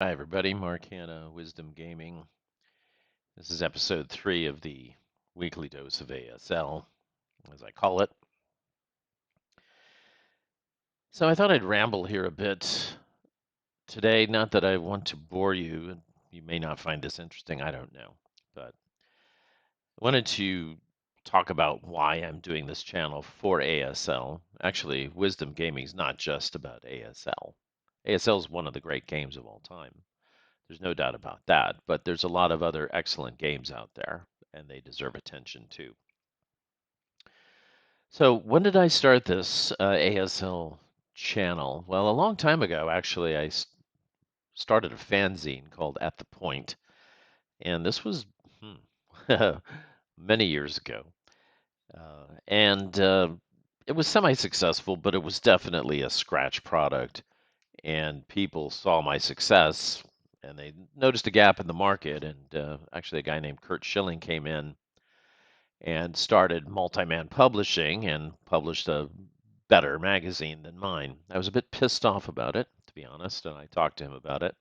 Hi, everybody. Mark Hanna, Wisdom Gaming. This is episode 3 of the weekly dose of ASL, as I call it. So I thought I'd ramble here a bit today. Not that I want to bore you. You may not find this interesting. I don't know. But I wanted to talk about why I'm doing this channel for ASL. Actually, Wisdom Gaming is not just about ASL. ASL is one of the great games of all time. There's no doubt about that. But there's a lot of other excellent games out there, and they deserve attention too. So, when did I start this ASL channel? Well, a long time ago, actually. Started a fanzine called At the Point, and this was many years ago. And it was semi-successful, but it was definitely a scratch product. And people saw my success, and they noticed a gap in the market. And actually, a guy named Kurt Schilling came in and started Multi-Man Publishing and published a better magazine than mine. I was a bit pissed off about it, to be honest, and I talked to him about it.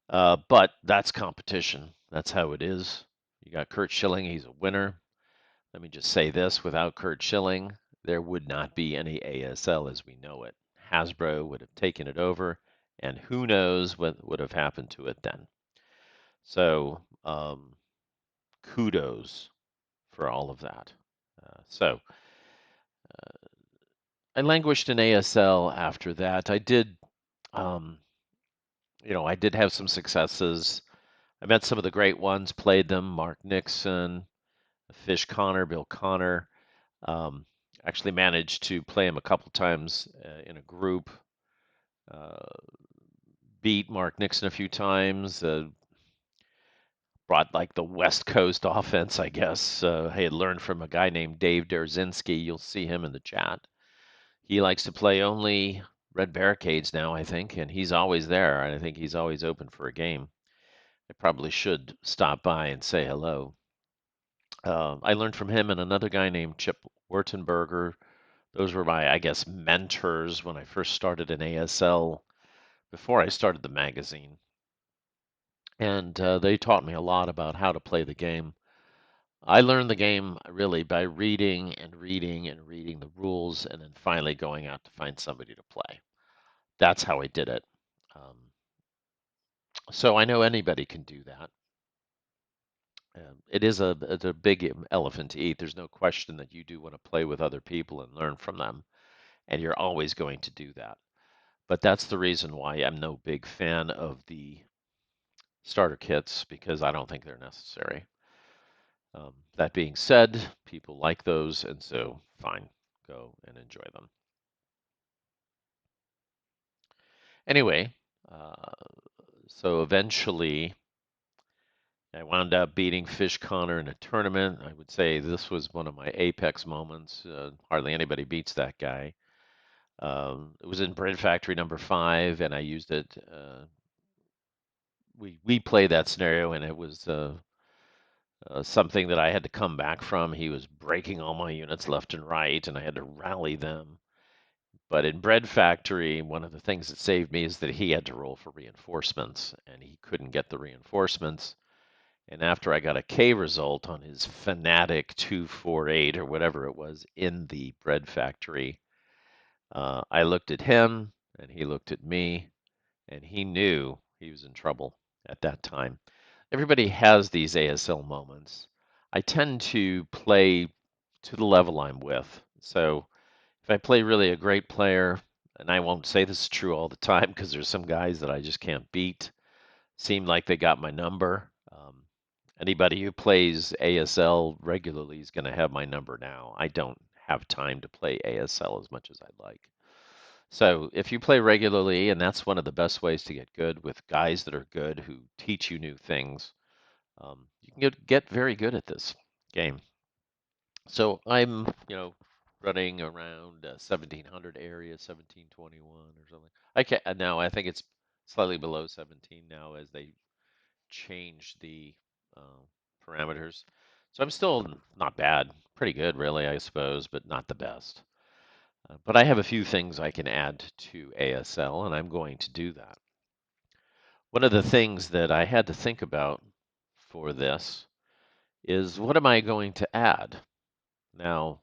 But that's competition. That's how it is. You got Kurt Schilling, he's a winner. Let me just say this, without Kurt Schilling, there would not be any ASL as we know it. Hasbro would have taken it over, and who knows what would have happened to it then. So, kudos for all of that. So, I languished in ASL after that. Um, I did have some successes. I met some of the great ones, played them. Mark Nixon, Fish Connor, Bill Connor. Um, actually managed to play him a couple times in a group. Uh, beat Mark Nixon a few times. Brought like the West Coast offense, I guess. I had learned from a guy named Dave Derzinski. You'll see him in the chat. He likes to play only red barricades now, I think, and he's always there. I think he's always open for a game. I probably should stop by and say hello. I learned from him and another guy named Chip Wurtenberger. Those were my, I guess, mentors when I first started in ASL before I started the magazine. And they taught me a lot about how to play the game. I learned the game really by reading and reading and reading the rules and then finally going out to find somebody to play. That's how I did it. Um, so I know anybody can do that. It's a big elephant to eat. There's no question that you do want to play with other people and learn from them, and you're always going to do that. But that's the reason why I'm no big fan of the starter kits because I don't think they're necessary. That being said, people like those, and so fine, go and enjoy them. Anyway, uh, so eventually I wound up beating Fish Connor in a tournament. I would say this was one of my apex moments. Hardly anybody beats that guy. It was in Bread Factory number 5, and I used it. We played that scenario, and it was something that I had to come back from. He was breaking all my units left and right, and I had to rally them. But in Bread Factory, one of the things that saved me is that he had to roll for reinforcements, and he couldn't get the reinforcements. And after I got a K result on his Fanatic 248 or whatever it was in the Bread Factory, I looked at him, and he looked at me, and he knew he was in trouble at that time. Everybody has these ASL moments. I tend to play to the level I'm with. So if I play really a great player, and I won't say this is true all the time because there's some guys that I just can't beat, seem like they got my number. Anybody who plays ASL regularly is going to have my number now. I don't have time to play ASL as much as I'd like. So if you play regularly, and that's one of the best ways to get good with guys that are good who teach you new things, you can get very good at this game. So I'm, running around 1700 area, 1721 or something. I can't now. I think it's slightly below 17 now as they change the uh, parameters. So I'm still not bad, pretty good really, I suppose, but not the best. But I have a few things I can add to ASL, and I'm going to do that. one of the things that I had to think about for this is what am I going to add? Now,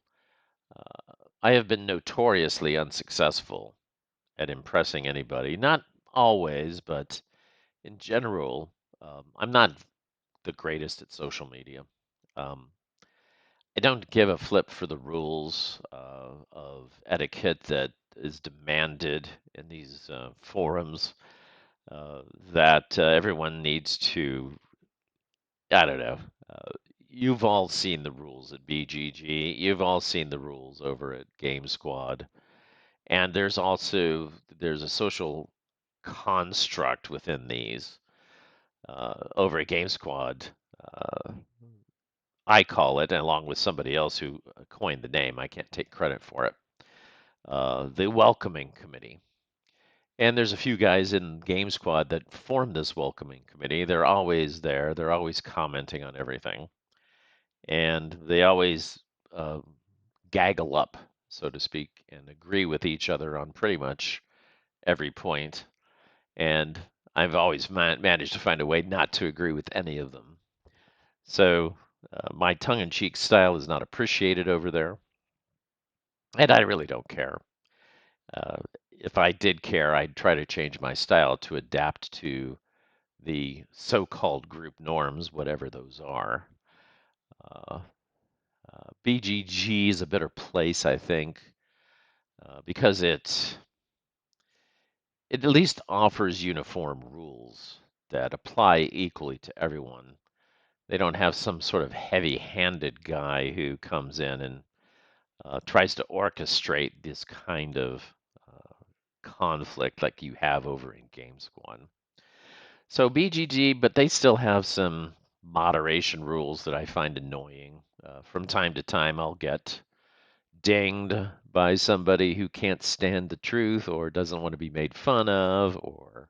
I have been notoriously unsuccessful at impressing anybody. Not always, but in general, I'm not the greatest at social media. Um, I don't give a flip for the rules of etiquette that is demanded in these forums uh, that everyone needs to, I don't know. Uh, you've all seen the rules at BGG. You've all seen the rules over at Game Squad. And there's a social construct within these. Over at Game Squad, uh, I call it, along with somebody else who coined the name, I can't take credit for it, the welcoming committee. And there's a few guys in Game Squad that form this welcoming committee. They're always there. They're always commenting on everything, and they always uh, gaggle up, so to speak, and agree with each other on pretty much every point. And I've always managed to find a way not to agree with any of them. So my tongue-in-cheek style is not appreciated over there, and I really don't care. Uh, if I did care, I'd try to change my style to adapt to the so-called group norms, whatever those are. Uh, BGG is a better place, I think, because it at least offers uniform rules that apply equally to everyone. They don't have some sort of heavy-handed guy who comes in and tries to orchestrate this kind of uh, conflict like you have over in Game Squad. So BGG, but they still have some moderation rules that I find annoying. From time to time, I'll get dinged by somebody who can't stand the truth or doesn't want to be made fun of or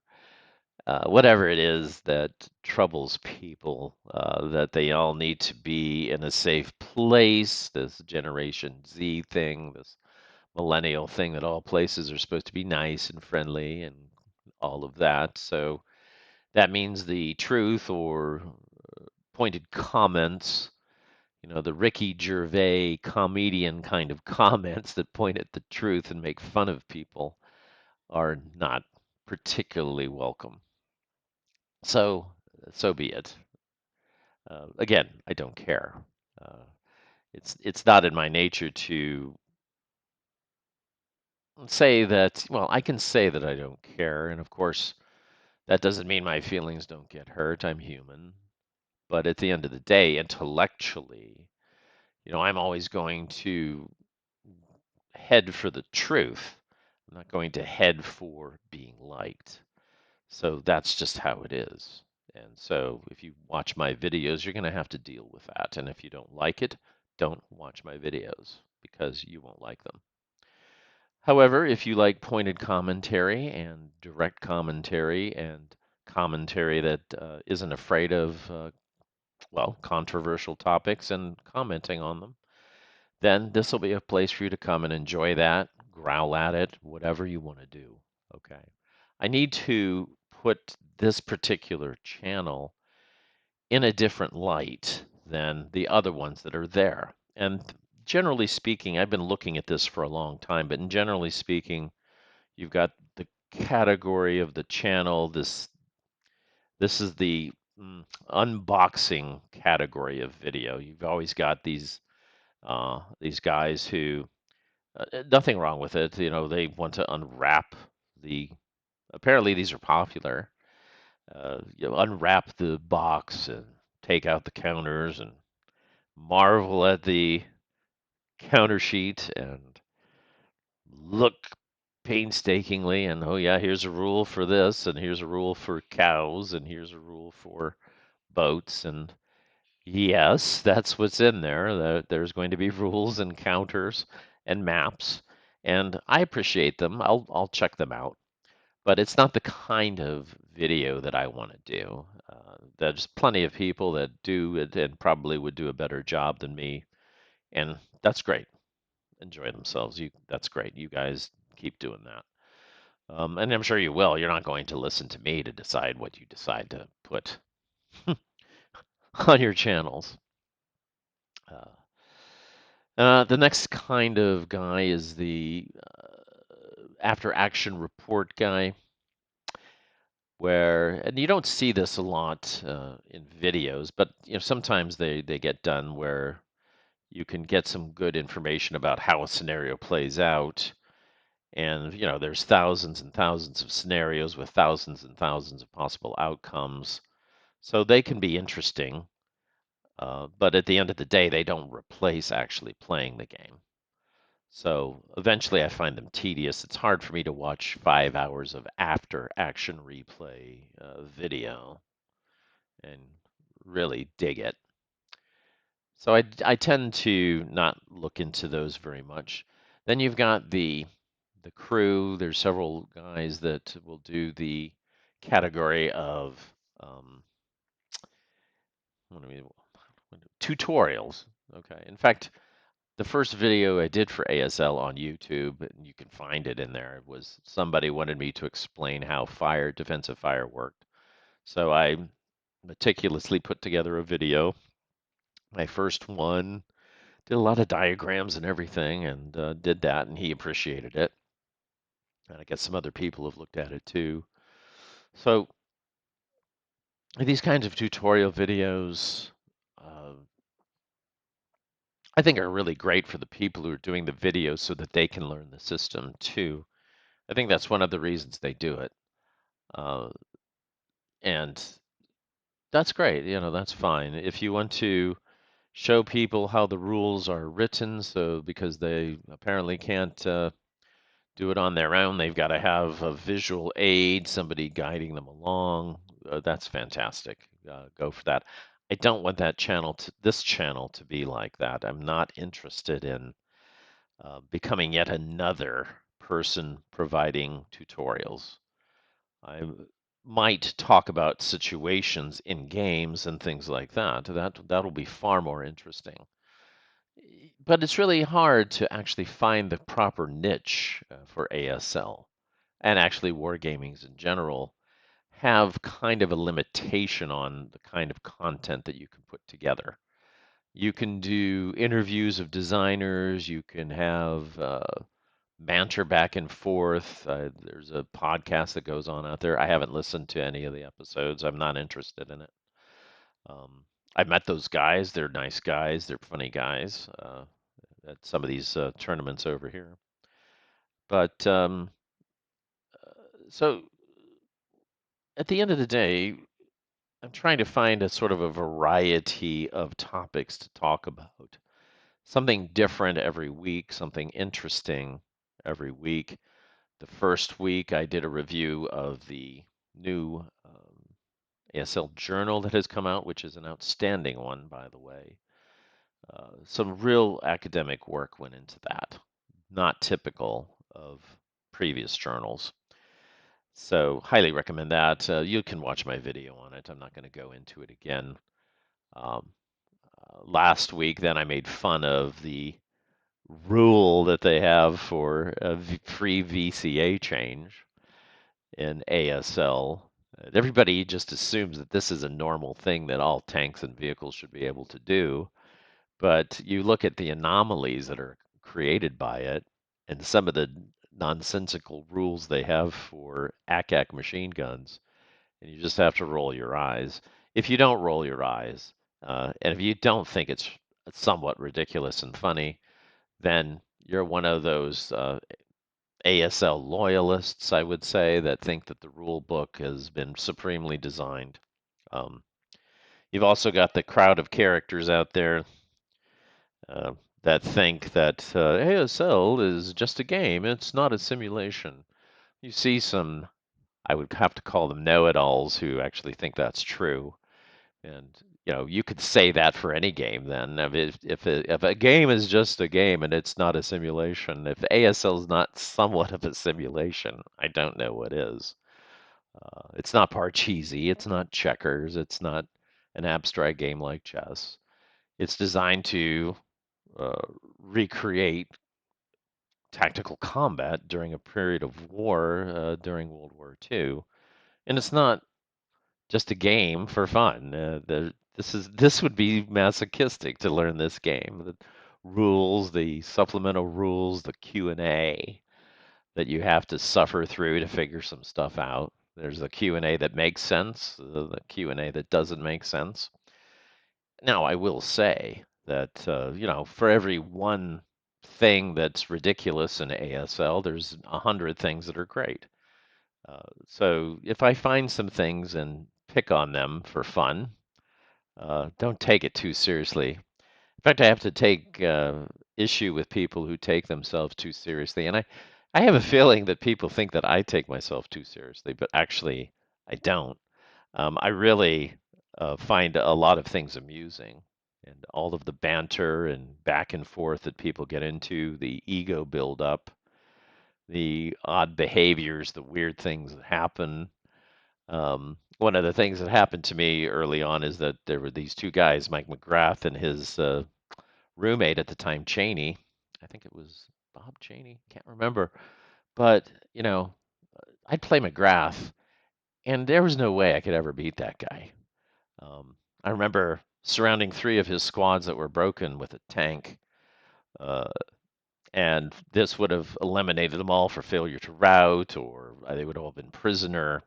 whatever it is that troubles people, that they all need to be in a safe place, this Generation Z thing, this millennial thing that all places are supposed to be nice and friendly and all of that. So that means the truth or pointed comments, the Ricky Gervais comedian kind of comments that point at the truth and make fun of people are not particularly welcome. So, so be it. Again, I don't care. Uh, it's not in my nature to say that. Well, I can say that I don't care, and of course, that doesn't mean my feelings don't get hurt. I'm human, but at the end of the day, intellectually, I'm always going to head for the truth. I'm not going to head for being liked. So that's just how it is. And so if you watch my videos, you're going to have to deal with that. And if you don't like it, don't watch my videos because you won't like them. However, if you like pointed commentary and direct commentary and commentary that not afraid of, well, controversial topics and commenting on them, then this will be a place for you to come and enjoy that, growl at it, whatever you want to do. Okay. I need to put this particular channel in a different light than the other ones that are there. And generally speaking, I've been looking at this for a long time, but generally speaking, you've got the category of the channel. This is the unboxing category of video. You've always got these guys who nothing wrong with it. They want to unwrap the. Apparently, these are popular. Unwrap the box and take out the counters and marvel at the counter sheet and look painstakingly and oh yeah, here's a rule for this and here's a rule for cows and here's a rule for boats and yes, that's what's in there. There's going to be rules and counters and maps, and I appreciate them. I'll check them out, but it's not the kind of video that I want to do. There's plenty of people that do it and probably would do a better job than me, and that's great. Enjoy themselves. That's great. You guys keep doing that. And I'm sure you will. You're not going to listen to me to decide what you decide to put on your channels. Uh, the next kind of guy is the after action report guy, where, and you don't see this a lot in videos, but sometimes they get done where you can get some good information about how a scenario plays out. And there's thousands and thousands of scenarios with thousands and thousands of possible outcomes, so they can be interesting. But at the end of the day, they don't replace actually playing the game. So eventually I find them tedious. It's hard for me to watch 5 hours of after action replay video and really dig it. So I tend to not look into those very much. Then you've got the crew. There's several guys that will do the category of um, what do we, tutorials. Okay. In fact, the first video I did for ASL on YouTube, and you can find it in there, was somebody wanted me to explain how defensive fire worked. So I meticulously put together a video. My first one, did a lot of diagrams and everything, and did that, and he appreciated it. And I guess some other people have looked at it too. So these kinds of tutorial videos, uh, I think, are really great for the people who are doing the videos so that they can learn the system too. I think that's one of the reasons they do it. Uh, and that's great. That's fine. If you want to show people how the rules are written, so because they apparently can't do it on their own, they've got to have a visual aid, somebody guiding them along. That's fantastic. Go for that. I don't want this channel to be like that. I'm not interested in becoming yet another person providing tutorials. I might talk about situations in games and things like that. That'll be far more interesting. But it's really hard to actually find the proper niche for ASL, and actually wargamings in general have kind of a limitation on the kind of content that you can put together. You can do interviews of designers, you can have banter back and forth. There's a podcast that goes on out there. I haven't listened to any of the episodes. I'm not interested in it. Um, I've met those guys. They're nice guys. They're funny guys at some of these tournaments over here. But so at the end of the day, I'm trying to find a sort of a variety of topics to talk about. Something different every week, something interesting every week. The first week, I did a review of the new ASL journal that has come out, which is an outstanding one, by the way. Some real academic work went into that, not typical of previous journals. So, highly recommend that. You can watch my video on it. I'm not going to go into it again. Um, Last week, then I made fun of the rule that they have for a free VCA change in ASL. Everybody just assumes that this is a normal thing that all tanks and vehicles should be able to do. But you look at the anomalies that are created by it and some of the nonsensical rules they have for ACAC machine guns, and you just have to roll your eyes. If you don't roll your eyes, and if you don't think it's somewhat ridiculous and funny, then you're one of those ASL loyalists, I would say, that think that the rule book has been supremely designed. Um, you've also got the crowd of characters out there uh, that think that ASL is just a game, it's not a simulation. You see some, I would have to call them know-it-alls who actually think that's true. And you could say that for any game then. If a game is just a game and it's not a simulation, if ASL is not somewhat of a simulation, I don't know what is. It's not Parcheesi, it's not checkers, it's not an abstract game like chess. It's designed to uh, recreate tactical combat during a period of war during World War II, and it's not just a game for fun. This would be masochistic to learn this game. The rules, the supplemental rules, the Q&A that you have to suffer through to figure some stuff out. There's the Q&A that makes sense, the Q&A that doesn't make sense. Now, I will say that for every one thing that's ridiculous in ASL, there's 100 things that are great. So if I find some things and pick on them for fun, don't take it too seriously. In fact, I have to take issue with people who take themselves too seriously. And I have a feeling that people think that I take myself too seriously, but actually, I don't. I really find a lot of things amusing. And all of the banter and back and forth that people get into, the ego build up, the odd behaviors, the weird things that happen. One of the things that happened to me early on is that there were these two guys, Mike McGrath and his roommate at the time, Cheney. I think it was Bob Cheney, can't remember. But, I'd play McGrath, and there was no way I could ever beat that guy. I remember surrounding three of his squads that were broken with a tank, uh, and this would have eliminated them all for failure to rout, or they would all have been prisoner.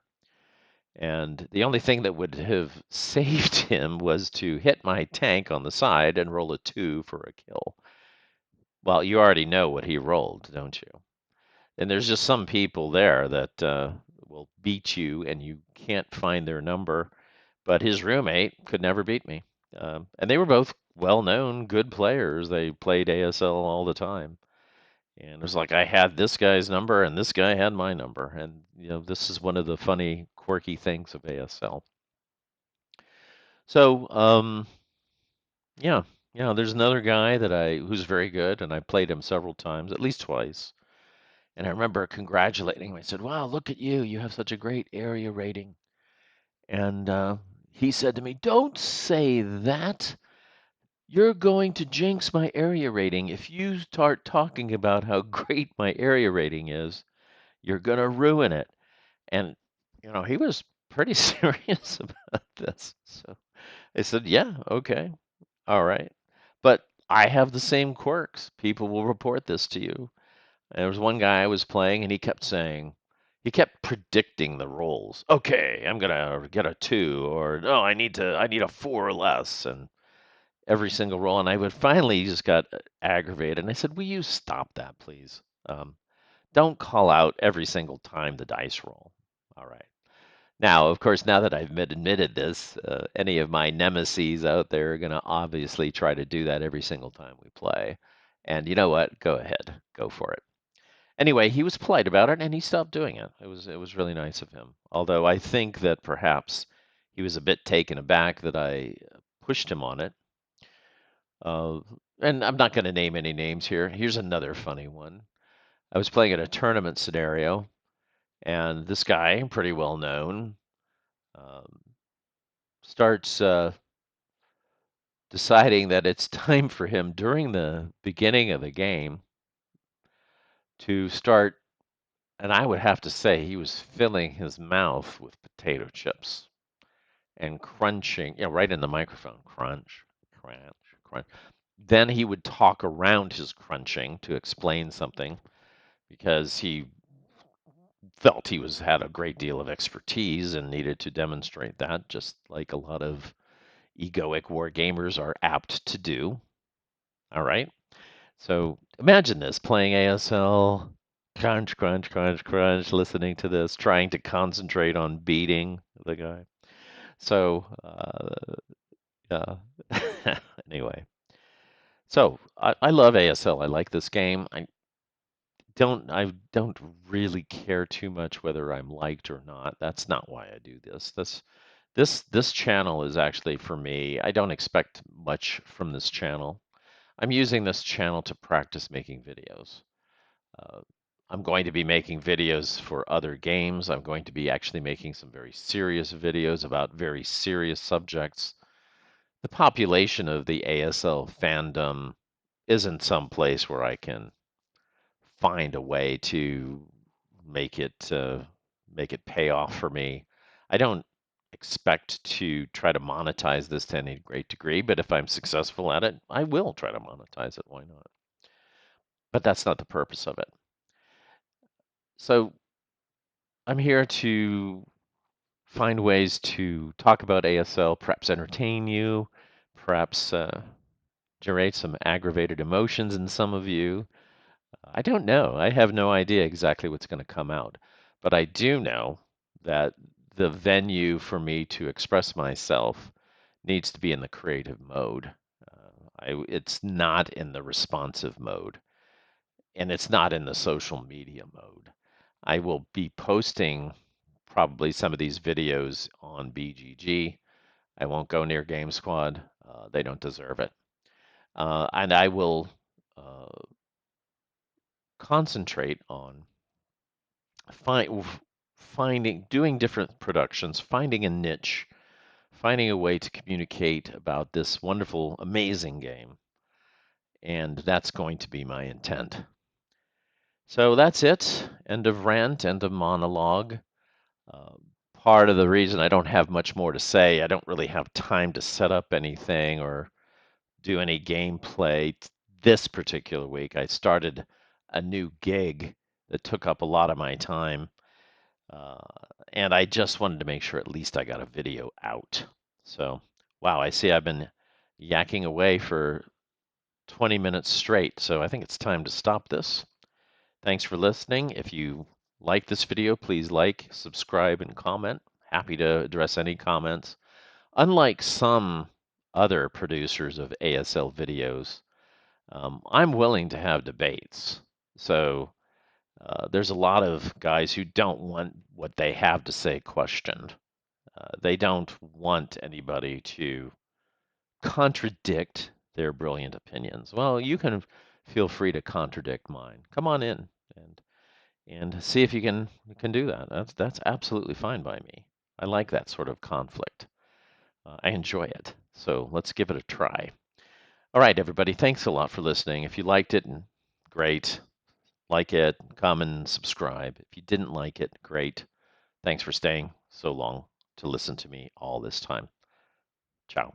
And the only thing that would have saved him was to hit my tank on the side and roll a 2 for a kill. Well, you already know what he rolled, don't you? And there's just some people there that will beat you and you can't find their number. But his roommate could never beat me. And they were both well known, good players. They played ASL all the time. And it was like I had this guy's number and this guy had my number. And, this is one of the funny, quirky things of ASL. So, yeah, there's another guy who's very good, and I played him several times, at least twice. And I remember congratulating him. I said, "Wow, look at you! You have such a great area rating." And he said to me, "Don't say that. You're going to jinx my area rating. If you start talking about how great my area rating is, you're gonna ruin it." And he was pretty serious about this. So I said, "Yeah, okay. All right. But I have the same quirks. People will report this to you." And there was one guy I was playing, and he kept predicting the rolls. Okay, I'm gonna get a 2, or no, I need a 4 or less, and every single roll. And I would finally just got aggravated, and I said, "Will you stop that, please? Don't call out every single time the dice roll." All right. Now, of course, now that I've admitted this, any of my nemesis out there are going to obviously try to do that every single time we play. And you know what? Go ahead, go for it. Anyway, he was polite about it and he stopped doing it. It was really nice of him. Although I think that perhaps he was a bit taken aback that I pushed him on it. Uh, and I'm not going to name any names here. Here's another funny one. I was playing in a tournament scenario, and this guy, pretty well known, um, starts deciding that it's time for him during the beginning of the game to start, and I would have to say he was filling his mouth with potato chips and crunching, right in the microphone, crunch, crunch, crunch. Then he would talk around his crunching to explain something because he felt he had a great deal of expertise and needed to demonstrate that, just like a lot of egoic war gamers are apt to do. All right. So imagine this playing ASL, crunch, crunch, crunch, crunch, listening to this, trying to concentrate on beating the guy. So, yeah. Anyway, so I love ASL. I like this game. I don't really care too much whether I'm liked or not. That's not why I do this. This channel is actually for me. I don't expect much from this channel. I'm using this channel to practice making videos. Uh, I'm going to be making videos for other games. I'm going to be actually making some very serious videos about very serious subjects. The population of the ASL fandom isn't some place where I can find a way to make it uh, make it pay off for me. I don't expect to try to monetize this to any great degree, but if I'm successful at it, I will try to monetize it. Why not? But that's not the purpose of it. So I'm here to find ways to talk about ASL, perhaps entertain you, perhaps generate some aggravated emotions in some of you. I don't know. I have no idea exactly what's going to come out. But I do know that the venue for me to express myself needs to be in the creative mode. It's not in the responsive mode, and it's not in the social media mode. I will be posting probably some of these videos on BGG. I won't go near Game Squad. They don't deserve it. And I will uh, concentrate on find, doing different productions, finding a niche, finding a way to communicate about this wonderful, amazing game. And that's going to be my intent. So that's it. End of rant, end of monologue. Uh, Part of the reason I don't have much more to say, I don't really have time to set up anything or do any gameplay this particular week. I started a new gig that took up a lot of my time, uh, and I just wanted to make sure at least I got a video out. So, wow, I see I've been yakking away for 20 minutes straight, so I think it's time to stop this. Thanks for listening. If you like this video, please like, subscribe, and comment. Happy to address any comments. Unlike some other producers of ASL videos, I'm willing to have debates. So there's a lot of guys who don't want what they have to say questioned. They don't want anybody to contradict their brilliant opinions. Well, you can feel free to contradict mine. Come on in and see if you can do that. That's absolutely fine by me. I like that sort of conflict. I enjoy it. So let's give it a try. All right, everybody. Thanks a lot for listening. If you liked it, great. Like it, comment, and subscribe. If you didn't like it, great. Thanks for staying so long to listen to me all this time. Ciao.